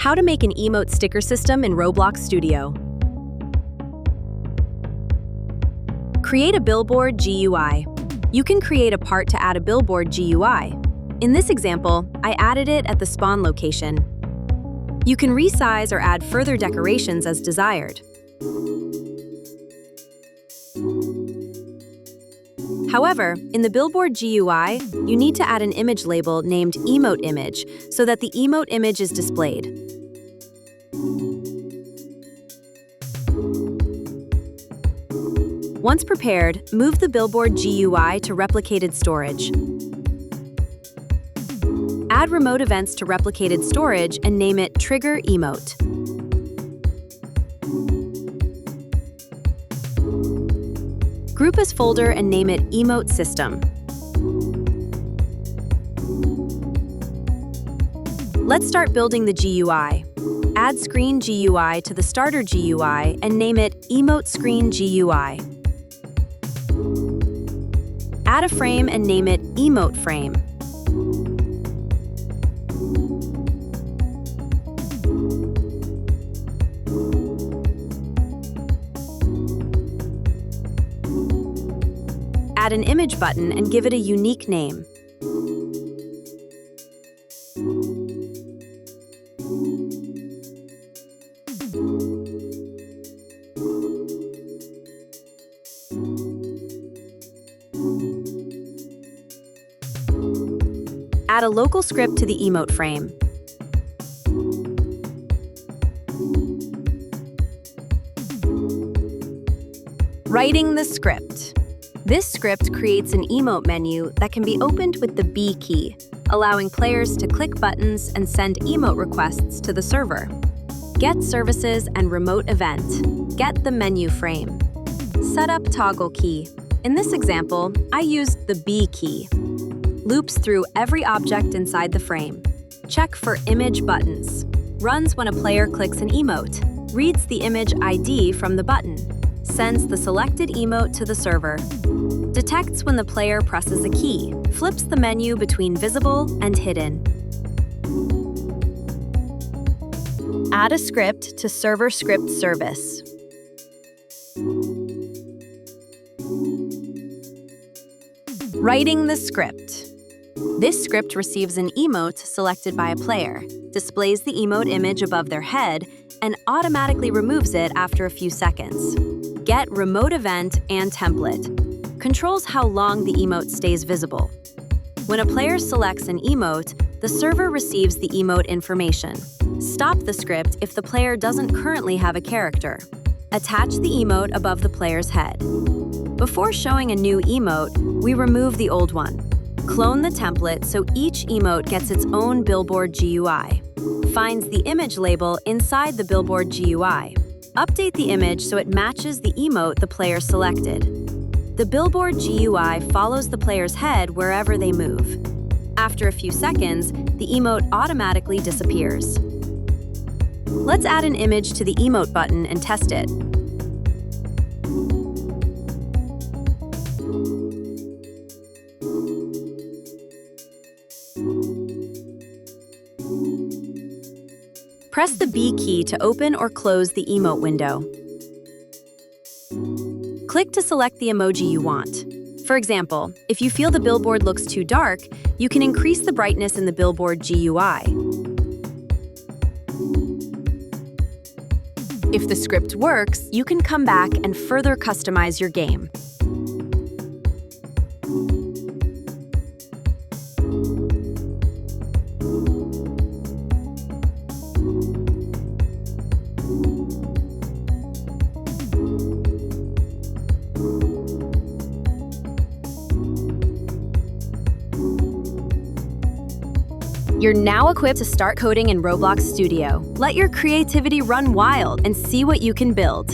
How to make an emote sticker system in Roblox Studio. Create a billboard GUI. You can create a part to add a billboard GUI. In this example, I added it at the spawn location. You can resize or add further decorations as desired. However, in the billboard GUI, you need to add an image label named Emote Image so that the emote image is displayed. Once prepared, move the billboard GUI to replicated storage. Add remote events to replicated storage and name it Trigger Emote. Group as folder and name it Emote System. Let's start building the GUI. Add Screen GUI to the Starter GUI and name it Emote Screen GUI. Add a frame and name it Emote Frame. Add an image button and give it a unique name. Add a local script to the emote frame. Writing the script. This script creates an emote menu that can be opened with the B key, allowing players to click buttons and send emote requests to the server. Get services and remote event. Get the menu frame. Set up toggle key. In this example, I used the B key. Loops through every object inside the frame. Check for image buttons. Runs when a player clicks an emote. Reads the image ID from the button. Sends the selected emote to the server. Detects when the player presses a key. Flips the menu between visible and hidden. Add a script to server script service. Writing the script. This script receives an emote selected by a player, displays the emote image above their head, and automatically removes it after a few seconds. Get remote event and template. Controls how long the emote stays visible. When a player selects an emote, the server receives the emote information. Stop the script if the player doesn't currently have a character. Attach the emote above the player's head. Before showing a new emote, we remove the old one. Clone the template so each emote gets its own billboard GUI. Finds the image label inside the billboard GUI. Update the image so it matches the emote the player selected. The billboard GUI follows the player's head wherever they move. After a few seconds, the emote automatically disappears. Let's add an image to the emote button and test it. Press the B key to open or close the emote window. Click to select the emoji you want. For example, if you feel the billboard looks too dark, you can increase the brightness in the billboard GUI. If the script works, you can come back and further customize your game. You're now equipped to start coding in Roblox Studio. Let your creativity run wild and see what you can build.